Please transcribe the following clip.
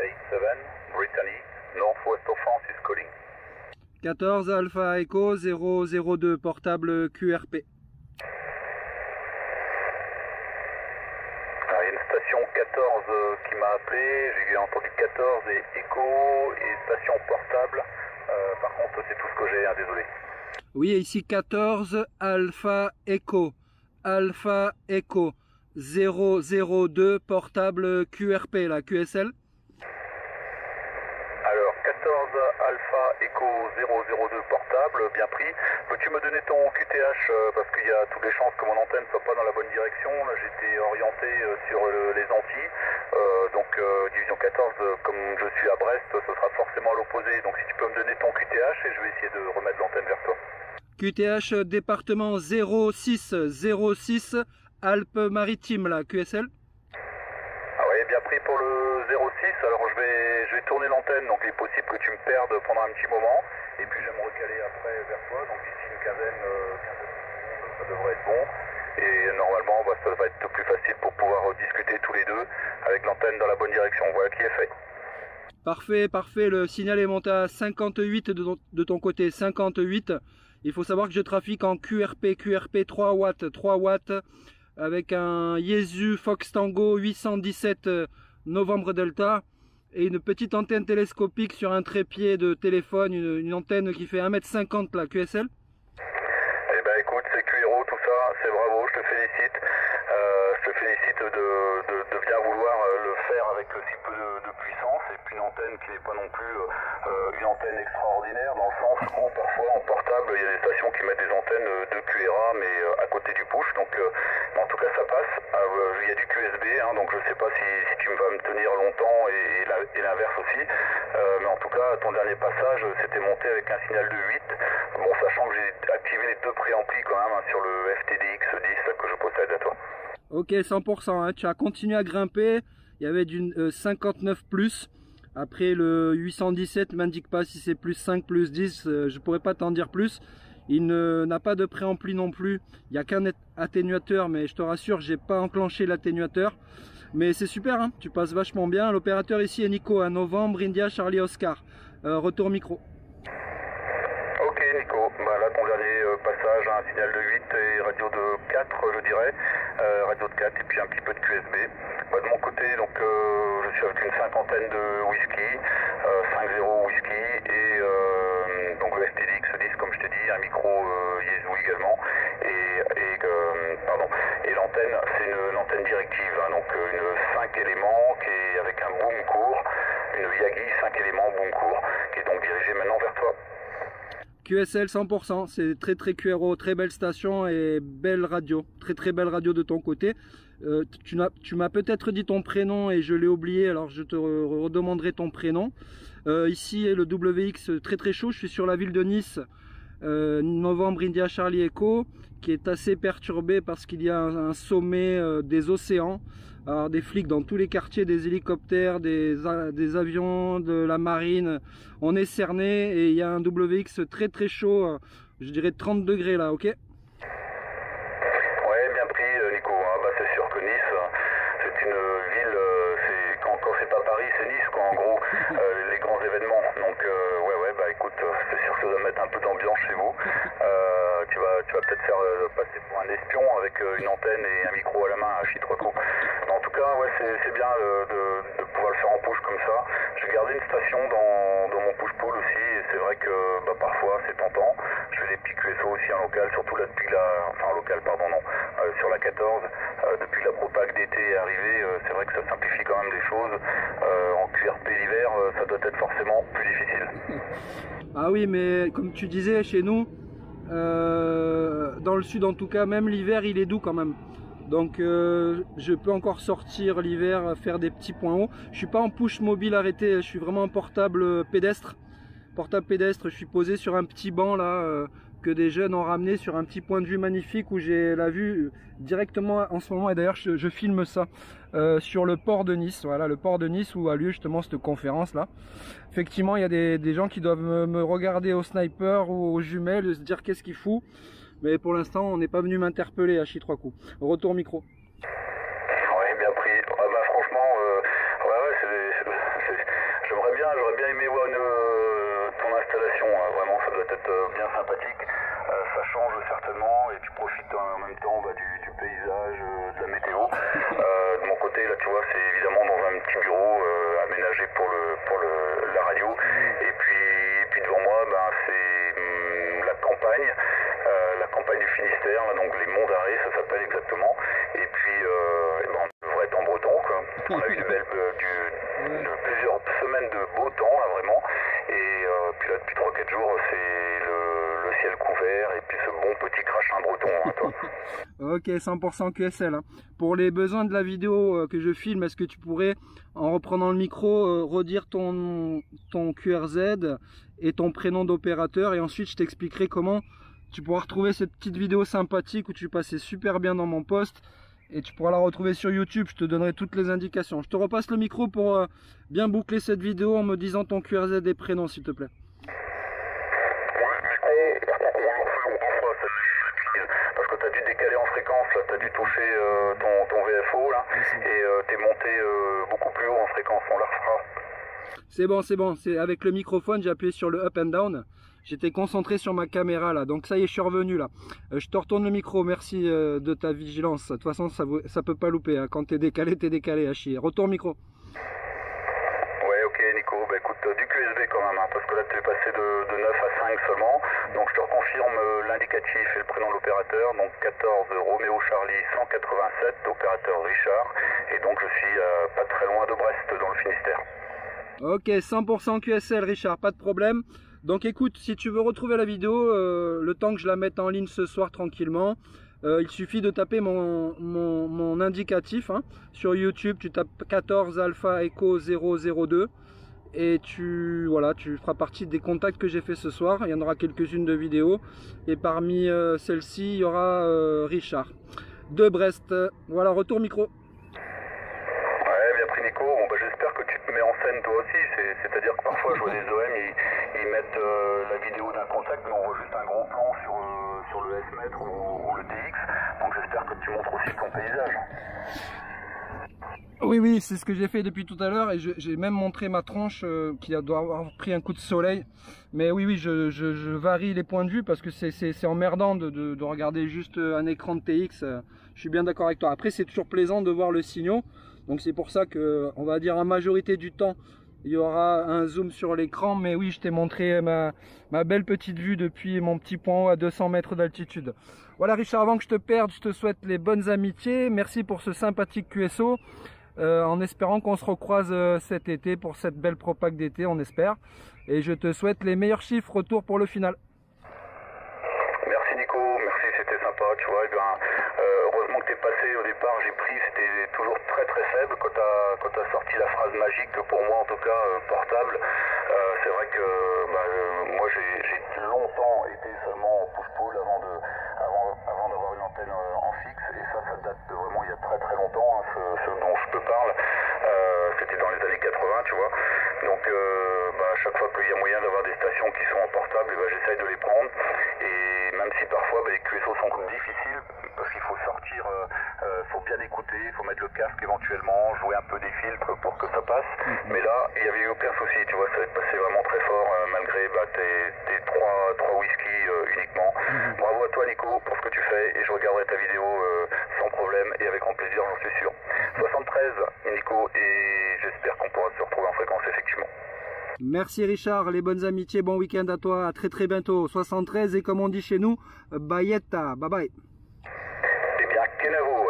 87, Brittany, Northwest of France is calling. 14 Alpha Echo 002, portable QRP. Alors, il y a une station 14 qui m'a appelé, j'ai entendu 14 et Echo et station portable. Par contre, c'est tout ce que j'ai, hein, désolé. Oui, ici 14 Alpha Echo 002, portable QRP, la QSL. Alors 14 Alpha Echo 002 portable, bien pris. Peux-tu me donner ton QTH parce qu'il y a toutes les chances que mon antenne soit pas dans la bonne direction. Là j'étais orienté sur les Antilles. Donc division 14, comme je suis à Brest, ce sera forcément à l'opposé. Donc si tu peux me donner ton QTH et je vais essayer de remettre l'antenne vers toi. QTH département 06 Alpes-Maritimes, la QSL. Ah ouais, bien pris pour le 06. Alors je vais tourner l'antenne, donc il est possible que tu me perdes pendant un petit moment. Et puis je vais me recaler après vers toi. Donc d'ici une quinzaine de secondes, ça devrait être bon. Et normalement, ça va être plus facile pour pouvoir discuter tous les deux avec l'antenne dans la bonne direction. Voilà qui est fait. Parfait, parfait. Le signal est monté à 58 de ton côté, 58. Il faut savoir que je trafique en QRP 3 watts avec un Yaesu Fox Tango 817 Novembre Delta et une petite antenne télescopique sur un trépied de téléphone, une antenne qui fait 1,50 m, la QSL. Eh ben écoute, c'est QRO, tout ça, c'est bravo, je te félicite. Je te félicite de bien vouloir le faire avec si peu de puissance et puis une antenne qui n'est pas non plus une antenne extraordinaire dans le sens où parfois en portable il y a des stations qui mettent des antennes de QRA mais à côté du push, donc en tout cas ça passe. Il y a du QSB, hein, donc je sais pas si tu vas me tenir longtemps et l'inverse aussi, mais en tout cas ton dernier passage c'était monté avec un signal de 8, bon sachant que j'ai activé les deux préamplis quand même, hein, sur le FTDX 10 là, que je possède à toi. Ok, 100%, hein, tu as continué à grimper, il y avait du 59 plus, après le 817 m'indique pas si c'est plus 5, plus 10, je pourrais pas t'en dire plus. Il n'a pas de préampli non plus, il n'y a qu'un atténuateur, mais je te rassure, j'ai pas enclenché l'atténuateur. Mais c'est super, hein, tu passes vachement bien. L'opérateur ici est Nico, à Novembre, India, Charlie, Oscar. Retour micro. Ok Nico, bah là ton dernier passage, un signal de 8 et radio de 4 je dirais, radio de 4 et puis un petit peu de QSB. Bah, de mon côté donc je suis avec une cinquantaine de whisky, 5-0 whisky et donc le FTDX 10 comme je t'ai dit, un micro Yaesu également et l'antenne c'est une antenne directive, hein, donc une 5 éléments qui est avec un boom court, une Yagi 5 éléments boom court qui est donc dirigée maintenant vers toi. QSL 100%, c'est très QRO, très belle station et belle radio, très belle radio de ton côté. Tu m'as peut-être dit ton prénom et je l'ai oublié, alors je te redemanderai ton prénom. Ici est le WX très chaud, je suis sur la ville de Nice, Novembre India Charlie Echo, qui est assez perturbé parce qu'il y a un sommet des océans. Alors des flics dans tous les quartiers, des hélicoptères, des avions, de la marine. On est cerné et il y a un WX très chaud, je dirais 30 degrés là, ok? Ouais, bien pris Nico, hein. Bah, c'est sûr que Nice, c'est une ville, quand c'est pas Paris, c'est Nice quoi, en gros, les grands événements. Donc ouais, bah écoute, c'est sûr que ça doit mettre un peu d'ambiance chez vous. Tu vas peut-être faire passer pour un espion avec une antenne et un micro à la main à Chitroco. En tout cas, ouais, c'est bien de pouvoir le faire en push comme ça. J'ai gardé une station dans mon push-pull aussi, et c'est vrai que bah, parfois c'est tentant. Je fais des petits QSO aussi en local, surtout là depuis sur la 14, depuis que la propague d'été est arrivée, c'est vrai que ça simplifie quand même les choses. En QRP l'hiver, ça doit être forcément plus difficile. Ah oui, mais comme tu disais, chez nous, dans le sud en tout cas, même l'hiver il est doux quand même. Donc je peux encore sortir l'hiver, faire des petits points hauts. Je suis pas en push mobile arrêté, je suis vraiment en portable pédestre. Je suis posé sur un petit banc là, que des jeunes ont ramené sur un petit point de vue magnifique où j'ai la vue directement en ce moment, et d'ailleurs je filme ça sur le port de Nice. Voilà, le port de Nice où a lieu justement cette conférence là. Effectivement il y a des gens qui doivent me regarder au sniper ou aux jumelles, se dire qu'est-ce qu'il fout, mais pour l'instant on n'est pas venu m'interpeller à Chi 3 coups. Retour micro. Oui, bien pris. Ah bah franchement, ouais, être bien sympathique. Ça change certainement et tu profites en même temps du paysage, de la météo. De mon côté, là, tu vois, c'est évidemment dans un petit bureau aménagé pour la radio. Et puis devant moi, c'est la campagne du Finistère, là, donc les Monts d'Arrée, ça s'appelle exactement. Et puis, on devrait être en breton, quoi. On a eu plusieurs semaines de beau temps, là, vraiment. Et puis là, depuis 3-4 jours, c'est le ciel couvert et puis ce bon petit crachin breton, hein, toi. Ok, 100% QSL. Hein. Pour les besoins de la vidéo que je filme, est-ce que tu pourrais, en reprenant le micro, redire ton QRZ et ton prénom d'opérateur, et ensuite je t'expliquerai comment tu pourras retrouver cette petite vidéo sympathique où tu passais super bien dans mon post, et tu pourras la retrouver sur YouTube. Je te donnerai toutes les indications. Je te repasse le micro pour bien boucler cette vidéo en me disant ton QRZ et prénom, s'il te plaît. Parce que tu as dû décaler en fréquence, tu as dû toucher ton VFO là, et tu es monté beaucoup plus haut en fréquence, on la refera. C'est bon, c'est avec le microphone, j'ai appuyé sur le up and down. J'étais concentré sur ma caméra là, donc ça y est, je suis revenu là. Je te retourne le micro, merci de ta vigilance. De toute façon, ça peut pas louper, hein. Quand t'es décalé à chier. Retourne micro. Ouais, ok Nico, écoute, du QSB quand même, hein, parce que là tu es passé de 9 à 5 seulement. Donc je te reconfirme l'indicatif et le prénom de l'opérateur, donc 14 Roméo Charlie 187, opérateur Richard. Et donc je suis pas très loin de Brest dans le Finistère. Ok, 100% QSL Richard, pas de problème. Donc écoute, si tu veux retrouver la vidéo, le temps que je la mette en ligne ce soir tranquillement, il suffit de taper mon indicatif, hein. Sur YouTube, tu tapes 14 Alpha Echo 002 et tu feras partie des contacts que j'ai fait ce soir. Il y en aura quelques-unes de vidéos et parmi celles-ci, il y aura Richard de Brest. Voilà, retour micro. Nico, j'espère que tu te mets en scène toi aussi, c'est-à-dire que parfois je vois des OM, ils mettent la vidéo d'un contact, mais on voit juste un gros plan sur le S-mètre ou le TX, donc j'espère que tu montres aussi ton paysage. Oui, c'est ce que j'ai fait depuis tout à l'heure, et j'ai même montré ma tronche qui doit avoir pris un coup de soleil. Mais oui, je varie les points de vue parce que c'est emmerdant de regarder juste un écran de TX. Je suis bien d'accord avec toi. Après, c'est toujours plaisant de voir le signal. Donc c'est pour ça que, on va dire, en majorité du temps, il y aura un zoom sur l'écran. Mais oui, je t'ai montré ma belle petite vue depuis mon petit point haut à 200 mètres d'altitude. Voilà Richard, avant que je te perde, je te souhaite les bonnes amitiés. Merci pour ce sympathique QSO. En espérant qu'on se recroise cet été pour cette belle propague d'été, on espère. Et je te souhaite les meilleurs chiffres. Retour pour le final. Merci Nico, merci, c'était sympa, tu vois. Heureusement que tu es passé au départ, j'ai pris, c'était toujours très très faible quand tu as sorti la phrase magique, pour moi en tout cas, portable. C'est vrai que moi j'ai longtemps été seulement en push-pull avant d'avoir une antenne en fixe, et ça date de vraiment il y a très très longtemps, hein, ce dont je te parle. C'était dans les années 80, tu vois. Donc à chaque fois qu'il y a moyen d'avoir des stations qui sont en portable, j'essaye de les prendre. Et même si parfois les QSO sont difficiles, parce qu'il faut sortir, faut bien écouter, il faut mettre le casque éventuellement, jouer un peu des filtres pour que ça passe. Mais là, il n'y avait eu aucun souci, tu vois, ça est passé vraiment très fort, malgré tes trois whisky uniquement. Bravo à toi Nico pour ce que tu fais, et je regarderai ta vidéo sans problème et avec grand plaisir, j'en suis sûr. 73 Nico, et j'espère qu'on pourra se retrouver en fréquence effectivement. Merci Richard, les bonnes amitiés, bon week-end à toi, à très très bientôt. 73 et comme on dit chez nous, Bayetta, bye bye. Eh bien, Kenavo.